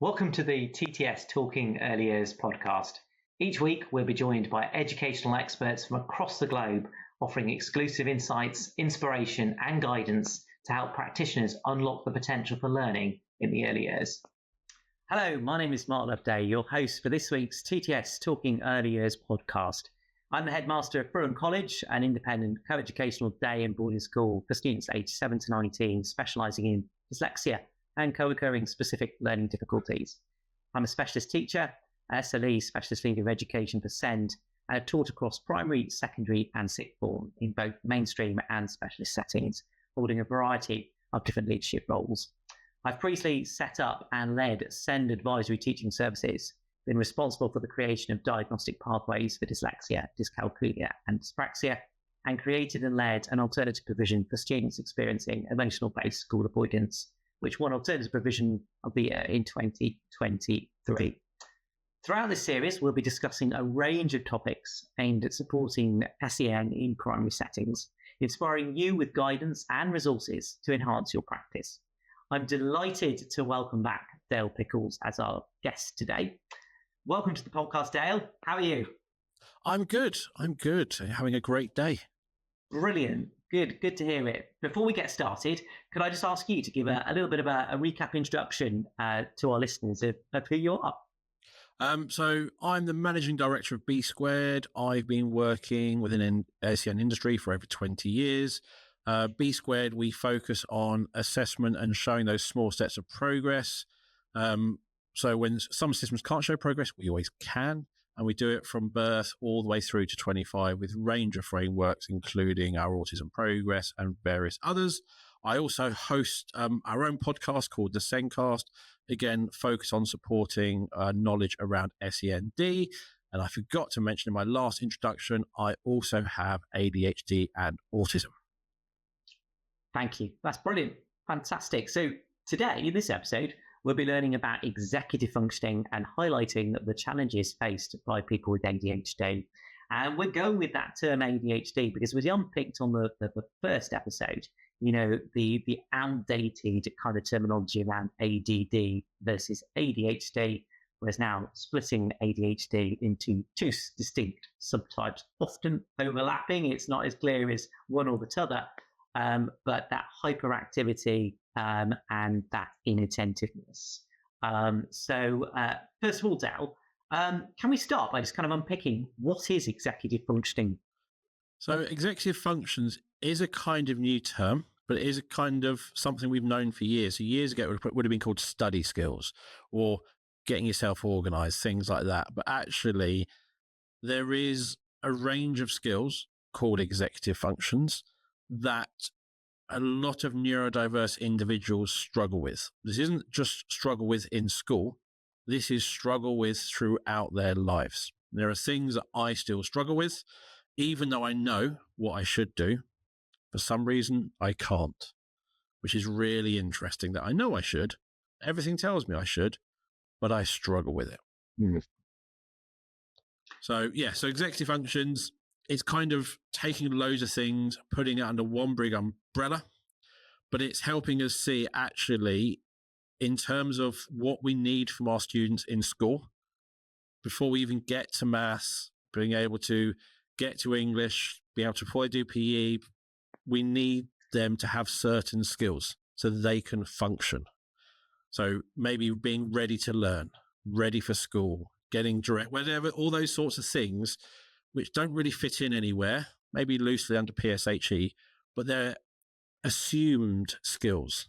Welcome to the TTS Talking Early Years podcast. Each week, we'll be joined by educational experts from across the globe, offering exclusive insights, inspiration, and guidance to help practitioners unlock the potential for learning in the early years. Hello, my name is Mark Loveday, your host for this week's TTS Talking Early Years podcast. I'm the headmaster of Brewin College, an independent co-educational day and boarding school for students aged 7 to 19, specialising in dyslexia and co-occurring specific learning difficulties. I'm a specialist teacher, SLE, Specialist Leader of Education for SEND, and have taught across primary, secondary and sixth form in both mainstream and specialist settings, holding a variety of different leadership roles. I've previously set up and led SEND advisory teaching services, been responsible for the creation of diagnostic pathways for dyslexia, dyscalculia and dyspraxia, and created and led an alternative provision for students experiencing emotional-based school avoidance, which won Alternative Provision of the Year in 2023. Throughout this series, we'll be discussing a range of topics aimed at supporting SEN in primary settings, inspiring you with guidance and resources to enhance your practice. I'm delighted to welcome back Dale Pickles as our guest today. Welcome to the podcast, Dale. How are you? I'm good. Having a great day. Brilliant. Good to hear it. Before we get started, could I just ask you to give a little bit of a recap introduction to our listeners of who you are? So I'm the managing director of B Squared. I've been working within the SEN industry for over 20 years. B Squared, we focus on assessment and showing those small steps of progress. So when some systems can't show progress, we always can. And we do it from birth all the way through to 25 with a range of frameworks, including our autism progress and various others. I also host our own podcast called the Sencast, again, focus on supporting knowledge around SEND. And I forgot to mention in my last introduction, I also have ADHD and autism. Thank you. That's brilliant. Fantastic. So today, in this episode, we'll be learning about executive functioning and highlighting the challenges faced by people with ADHD. And we're going with that term ADHD because we unpicked on the first episode, the outdated kind of terminology around ADD versus ADHD, whereas now splitting ADHD into two distinct subtypes, often overlapping. It's not as clear as one or the other. But that hyperactivity and that inattentiveness. So first of all, Dale, can we start by just kind of unpicking what is executive functioning? So executive functions is a kind of new term, but it is a kind of something we've known for years. So years ago, it would have been called study skills or getting yourself organized, things like that. But actually, there is a range of skills called executive functions that a lot of neurodiverse individuals struggle with. This isn't just struggle with in school. This is struggle with throughout their lives. There are things that I still struggle with, even though I know what I should do. For some reason, I can't, which is really interesting that I know I should. Everything tells me I should, but I struggle with it. Mm. So executive functions, it's kind of taking loads of things, putting it under one big umbrella, but it's helping us see actually in terms of what we need from our students in school, before we even get to maths, being able to get to English, be able to probably do PE, we need them to have certain skills so that they can function. So maybe being ready to learn, ready for school, getting direct, whatever, all those sorts of things which don't really fit in anywhere, maybe loosely under PSHE, but they're assumed skills.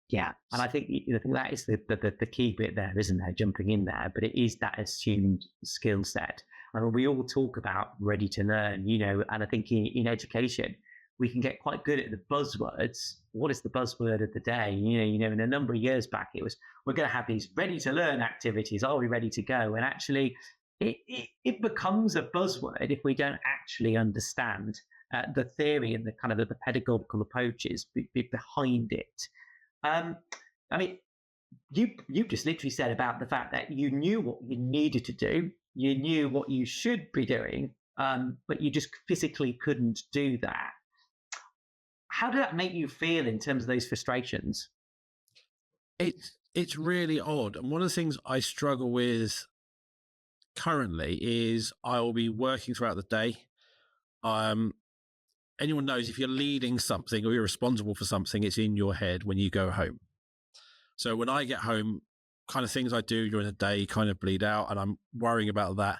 Yeah, and I think that is the key bit there, isn't there, jumping in there, but it is that assumed skill set. I mean, we all talk about ready to learn, and I think in education, we can get quite good at the buzzwords. What is the buzzword of the day? In a number of years back, it was, we're going to have these ready to learn activities. Are we ready to go? And actually, it becomes a buzzword if we don't actually understand the theory and the kind of the pedagogical approaches behind it. I mean, you just literally said about the fact that you knew what you needed to do, you knew what you should be doing, but you just physically couldn't do that. How did that make you feel in terms of those frustrations? It's It's really odd. And one of the things I struggle with currently is I will be working throughout the day. Anyone knows if you're leading something or you're responsible for something, it's in your head when you go home. So when I get home, kind of things I do during the day kind of bleed out, and I'm worrying about that.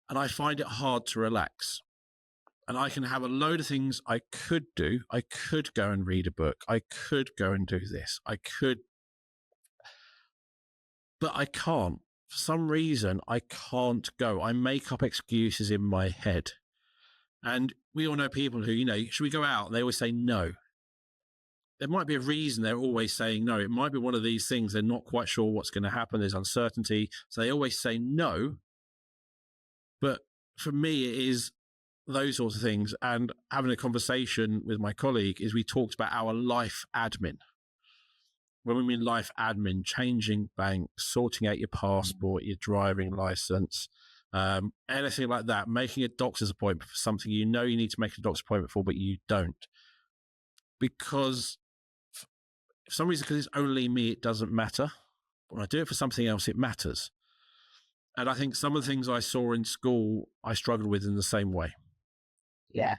And I find it hard to relax. And I can have a load of things I could do. I could go and read a book. I could go and do this. I could, but I can't. For some reason, I can't go. I make up excuses in my head. And we all know people who, should we go out? And they always say no. There might be a reason they're always saying no. It might be one of these things. They're not quite sure what's going to happen. There's uncertainty. So they always say no. But for me, it is those sorts of things. And having a conversation with my colleague is we talked about our life admin. When we mean life admin, changing banks, sorting out your passport, your driving license, anything like that, making a doctor's appointment for something you know you need to make a doctor's appointment for, but you don't. Because for some reason, because it's only me, it doesn't matter. When I do it for something else, it matters. And I think some of the things I saw in school, I struggled with in the same way. Yeah.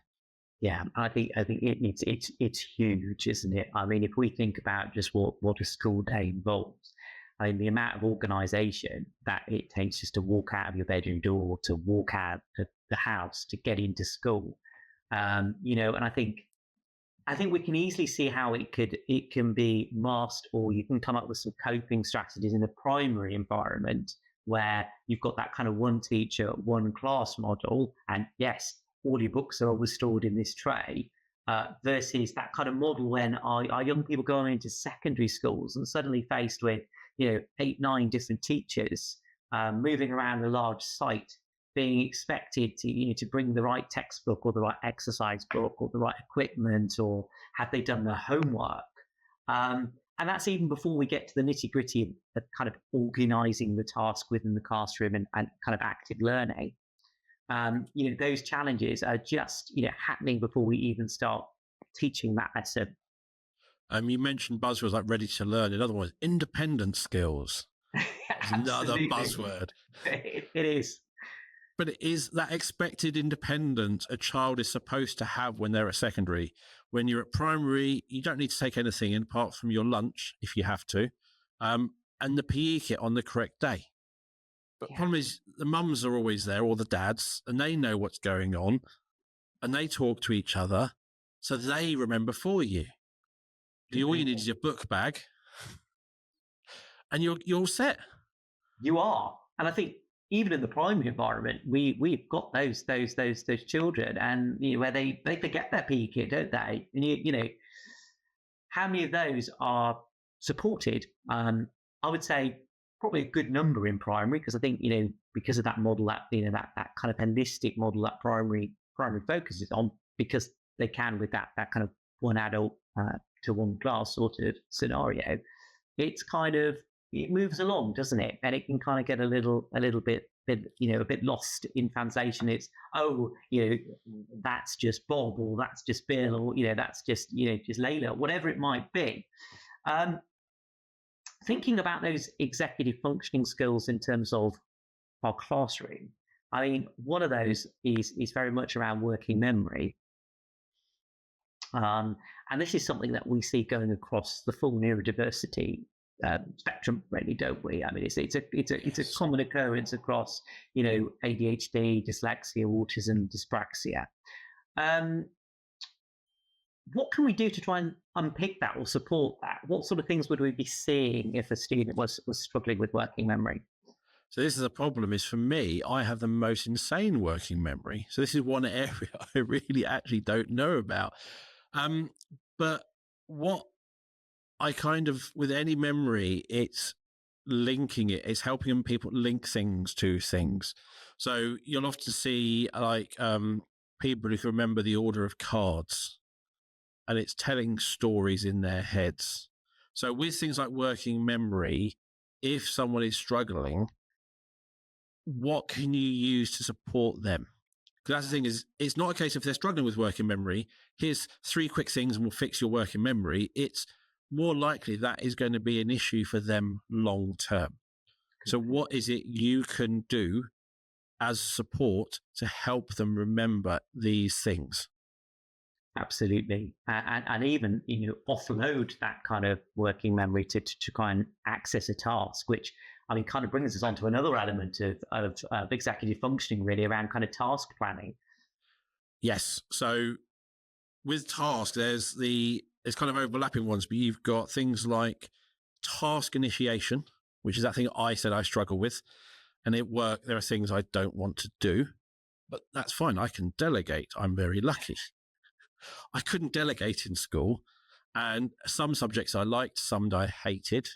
I think it's huge, isn't it? I mean, if we think about just what a school day involves, I mean, the amount of organisation that it takes just to walk out of your bedroom door, to walk out of the house, to get into school, and I think we can easily see how it can be masked, or you can come up with some coping strategies in a primary environment where you've got that kind of one teacher, one class model, and yes, all your books are always stored in this tray, versus that kind of model when our young people go into secondary schools and suddenly faced with 8, 9 different teachers moving around a large site, being expected to bring the right textbook or the right exercise book or the right equipment, or have they done their homework? And that's even before we get to the nitty gritty of kind of organising the task within the classroom and kind of active learning. Those challenges are just happening before we even start teaching that lesson. You mentioned buzzwords like ready to learn. In other words, independent skills. Another buzzword. It is. But it is that expected independence a child is supposed to have when they're at secondary. When you're at primary, you don't need to take anything in apart from your lunch if you have to, and the PE kit on the correct day. But the problem is the mums are always there, or the dads, and they know what's going on, and they talk to each other, so they remember for you. All you need is your book bag, and you're all set. You are, and I think even in the primary environment, we've got those children, and where they forget their PE kit, don't they? And how many of those are supported? I would say probably a good number in primary, because I think because of that model, that that kind of holistic model that primary focuses on, because they can with that kind of one adult to one class sort of scenario. It's kind of, it moves along, doesn't it? And it can kind of get a little bit a bit lost in translation. It's that's just Bob, or that's just Bill, or that's just just Layla, whatever it might be. Thinking about those executive functioning skills in terms of our classroom, I mean, one of those is very much around working memory. And this is something that we see going across the full neurodiversity spectrum, really, don't we? I mean, it's a common occurrence across ADHD, dyslexia, autism, dyspraxia. What can we do to try and unpick that or support that? What sort of things would we be seeing if a student was struggling with working memory? So this is a problem, is for me, I have the most insane working memory. So this is one area I really actually don't know about. But what I kind of, with any memory, it's linking it. It's helping people link things to things. So you'll often see like people who can remember the order of cards, and it's telling stories in their heads. So with things like working memory, if someone is struggling, what can you use to support them? Because that's the thing, is it's not a case if they're struggling with working memory, here's 3 quick things and we'll fix your working memory. It's more likely that is going to be an issue for them long term. So what is it you can do as support to help them remember these things? Absolutely. And even, offload that kind of working memory to try and access a task, which, I mean, kind of brings us on to another element of executive functioning, really, around kind of task planning. Yes. So with tasks, there's kind of overlapping ones, but you've got things like task initiation, which is that thing I said I struggle with. And at work, there are things I don't want to do, but that's fine. I can delegate. I'm very lucky. I couldn't delegate in school, and some subjects I liked, some I hated.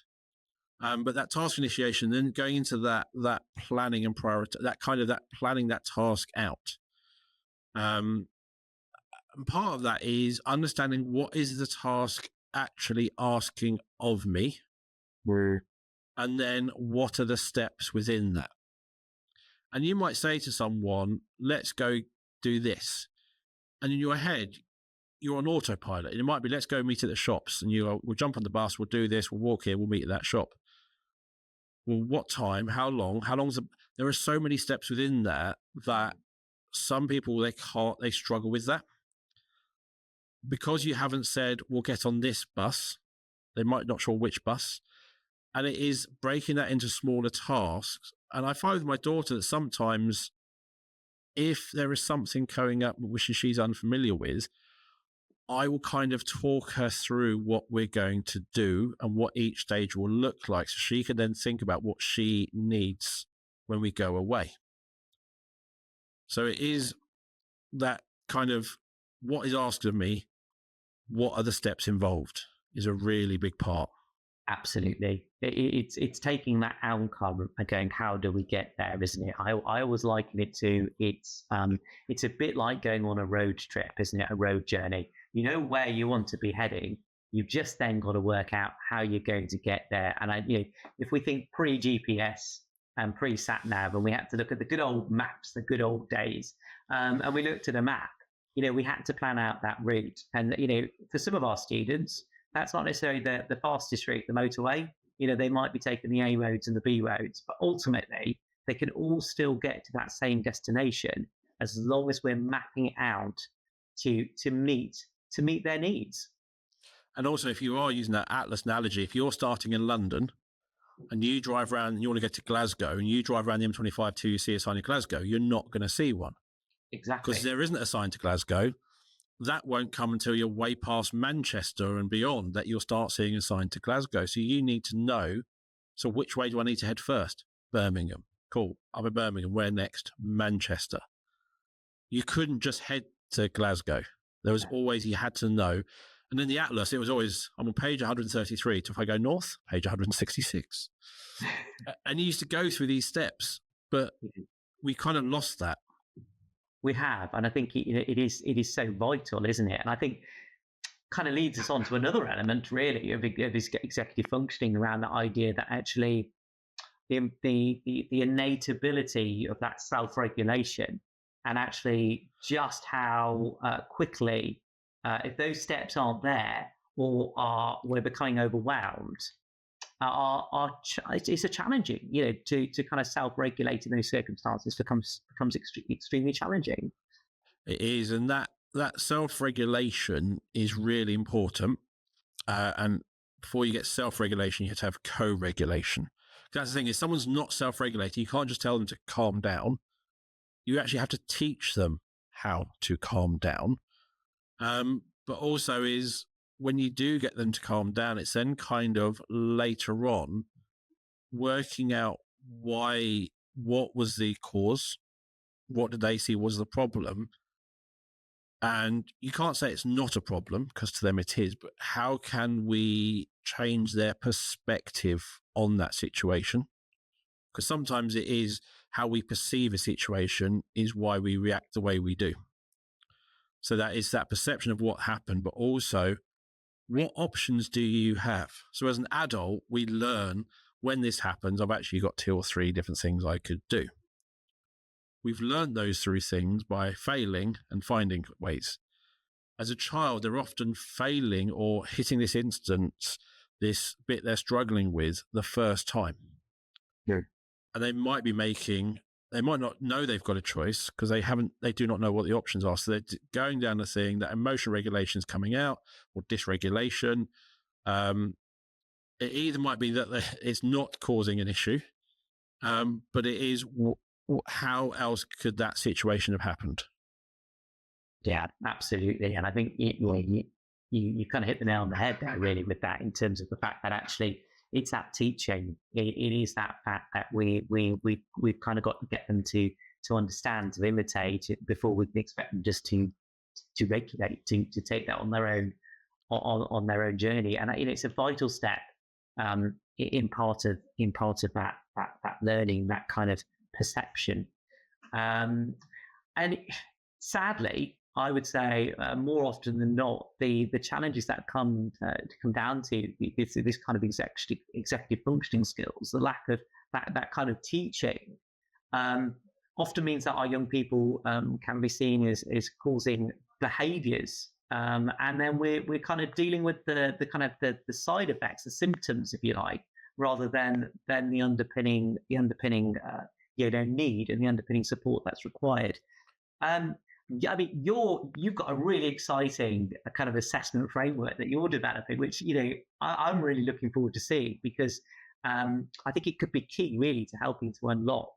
But that task initiation, then going into that planning and priority, that planning that task out. And part of that is understanding what is the task actually asking of me, and then what are the steps within that. And you might say to someone, let's go do this. And in your head, you're on autopilot. It might be, let's go meet at the shops. And we'll jump on the bus, we'll do this, we'll walk here, we'll meet at that shop. Well, what time? How long? There are so many steps within that some people, they struggle with that. Because you haven't said, we'll get on this bus, they might not sure which bus. And it is breaking that into smaller tasks. And I find with my daughter that sometimes if there is something coming up which she's unfamiliar with, I will kind of talk her through what we're going to do and what each stage will look like, so she can then think about what she needs when we go away. So it is that kind of what is asked of me, what are the steps involved is a really big part. Absolutely. It's taking that outcome and going, how do we get there, isn't it? I always liken it to, it's a bit like going on a road trip, isn't it? A road journey. You know where you want to be heading. You've just then got to work out how you're going to get there. And if we think pre-GPS and pre-sat nav, and we had to look at the good old maps, the good old days, and we looked at a map, we had to plan out that route. And for some of our students, that's not necessarily the fastest route, the motorway. They might be taking the A roads and the B roads, but ultimately they can all still get to that same destination as long as we're mapping it out to meet their needs. And also, if you are using that Atlas analogy, if you're starting in London and you drive around and you want to go to Glasgow and you drive around the M25 till you see a sign in Glasgow, you're not going to see one. Exactly. Because there isn't a sign to Glasgow. That won't come until you're way past Manchester and beyond that you'll start seeing a sign to Glasgow. So you need to know, so which way do I need to head first? Birmingham. Cool. I'm in Birmingham. Where next? Manchester. You couldn't just head to Glasgow. There was always, you had to know. And in the Atlas, it was always, I'm on page 133. So if I go north, page 166. And you used to go through these steps, but we kind of lost that. We have, and I think it is so vital, isn't it? And I think kind of leads us on to another element, really, of executive functioning around the idea that actually the innate ability of that self-regulation, and actually just how quickly, if those steps aren't there or we're becoming overwhelmed, it's a challenging, to kind of self-regulate in those circumstances becomes extremely challenging. It is, and that self-regulation is really important. And before you get self-regulation, you have to have co-regulation. That's the thing, if someone's not self-regulating, you can't just tell them to calm down. You actually have to teach them how to calm down. But also is, when you do get them to calm down, it's then kind of later on working out what was the cause, what did they see was the problem. And you can't say it's not a problem, because to them it is, but how can we change their perspective on that situation? Because sometimes it is how we perceive a situation is why we react the way we do. So that is that perception of what happened, but also what options do you have? So as an adult, we learn when this happens, I've actually got 2 or 3 different things I could do. We've learned those 3 things by failing and finding ways. as a child, they're often failing or hitting this instance, this bit they're struggling with the first time. Yeah. And they might not know they've got a choice because they do not know what the options are. So they're going down the thing that emotion regulation is coming out or dysregulation. It either might be that it's not causing an issue, but it is how else could that situation have happened? Yeah, absolutely. And I think you kind of hit the nail on the head there, really, with that, in terms of the fact that actually it's that teaching. It is that fact that we've kind of got to get them to understand, to imitate it before we can expect them just to regulate, to take that on their own journey. And it's a vital step in part of that learning, that kind of perception. And sadly, I would say more often than not, the challenges that come down to this kind of executive functioning skills, the lack of that kind of teaching, often means that our young people can be seen as causing behaviours, and then we're kind of dealing with the side effects, the symptoms, if you like, rather than the underpinning need and the underpinning support that's required. I mean, you've got a really exciting kind of assessment framework that you're developing, which I'm really looking forward to seeing, because I think it could be key, really, to helping to unlock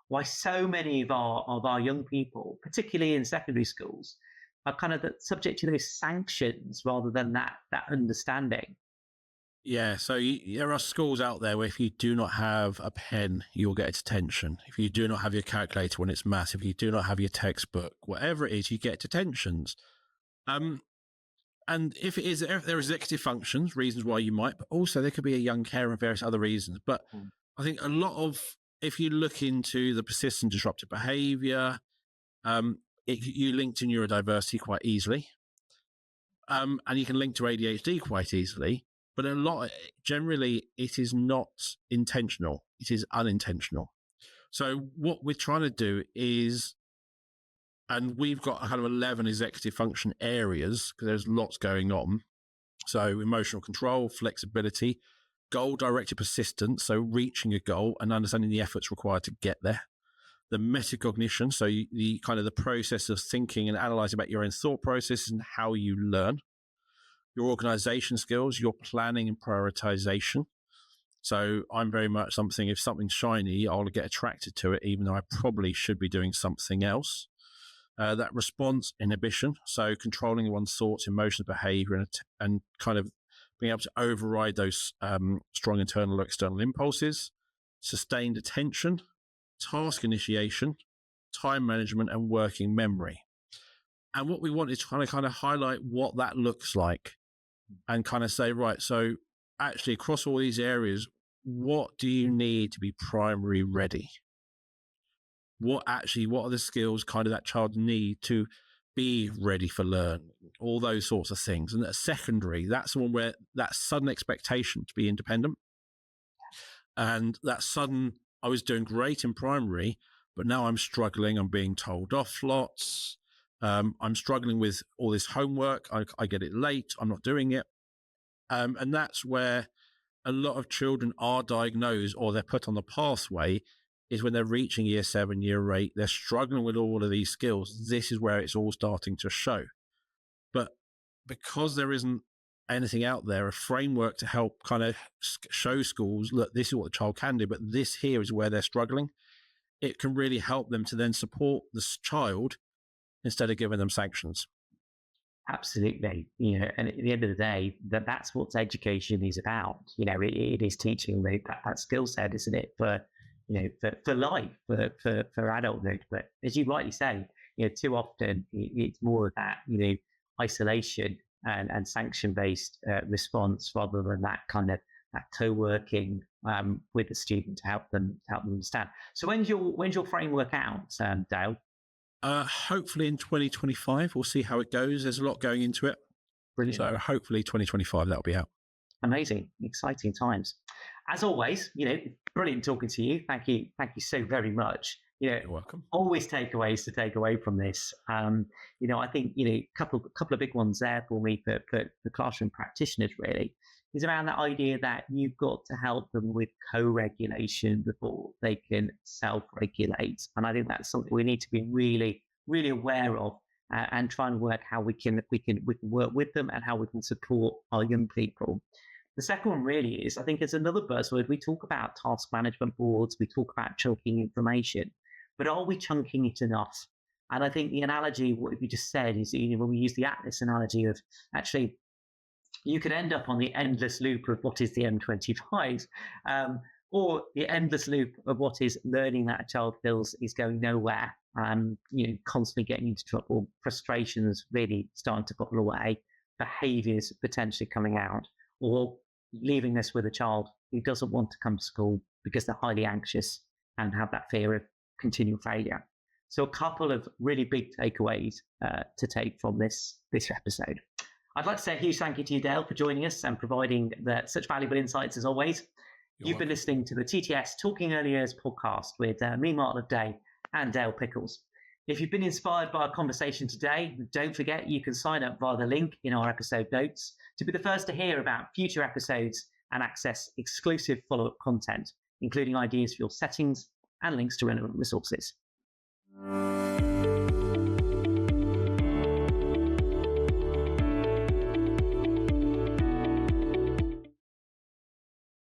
why so many of our young people, particularly in secondary schools, are kind of subject to those sanctions rather than that understanding. Yeah, so there are schools out there where if you do not have a pen, you'll get a detention. If you do not have your calculator when it's maths, if you do not have your textbook, whatever it is, you get detentions. And if there are executive functions, reasons why you might, but also there could be a young carer and various other reasons. But I think a lot of, if you look into the persistent disruptive behaviour, you link to neurodiversity quite easily. And you can link to ADHD quite easily. But generally, it is not intentional. It is unintentional. So what we're trying to do is, and we've got kind of 11 executive function areas because there's lots going on. So emotional control, flexibility, goal-directed persistence, so reaching a goal and understanding the efforts required to get there. The metacognition, so the kind of the process of thinking and analyzing about your own thought processes and how you learn. Your organization skills, your planning and prioritization. So I'm very much something, if something's shiny, I'll get attracted to it, even though I probably should be doing something else. That response inhibition, so controlling one's thoughts, emotions, behavior, and kind of being able to override those strong internal or external impulses. Sustained attention, task initiation, time management, and working memory. And what we want is to kind of highlight what that looks like and kind of say, right, so actually across all these areas, what do you need to be primary ready? What are the skills kind of that child need to be ready for learning? All those sorts of things. And at secondary, that's the one where that sudden expectation to be independent. And that sudden, I was doing great in primary, but now I'm struggling. I'm being told off lots. I'm struggling with all this homework. I get it late. I'm not doing it. And that's where a lot of children are diagnosed or they're put on the pathway, is when they're reaching year 7, year 8, they're struggling with all of these skills. This is where it's all starting to show. But because there isn't anything out there, a framework to help kind of show schools, look, this is what the child can do, but this here is where they're struggling, it can really help them to then support this child instead of giving them sanctions. Absolutely. And at the end of the day, that's what education is about. It is teaching that skill set, isn't it, for life, for adulthood. But as you rightly say, too often it's more of that, isolation and sanction-based response rather than that kind of that co-working with the student to help them understand. So when's your framework out, Dale? Hopefully in 2025. We'll see how it goes. There's a lot going into it. Brilliant. So hopefully 2025 that'll be out. Amazing, exciting times. As always, brilliant talking to you. Thank you so very much. You're welcome. Always takeaways to take away from this. I think couple of big ones there for me for classroom practitioners really is around that idea that you've got to help them with co-regulation before they can self-regulate, and I think that's something we need to be really, really aware of, and try and work how we can work with them and how we can support our young people. The second one really is, I think, it's another buzzword. We talk about task management boards, we talk about chunking information, but are we chunking it enough? And I think the analogy, what you just said, is when we use the Atlas analogy of actually, you could end up on the endless loop of what is the M25, or the endless loop of what is learning that a child feels is going nowhere, constantly getting into trouble, frustrations really starting to bubble away, behaviours potentially coming out, or leaving this with a child who doesn't want to come to school because they're highly anxious and have that fear of continual failure. So a couple of really big takeaways to take from this episode. I'd like to say a huge thank you to you, Dale, for joining us and providing such valuable insights as always. You've been listening to the TTS Talking Early Years podcast with me, Mark Loveday, and Dale Pickles. If you've been inspired by our conversation today, don't forget you can sign up via the link in our episode notes to be the first to hear about future episodes and access exclusive follow-up content, including ideas for your settings and links to relevant resources.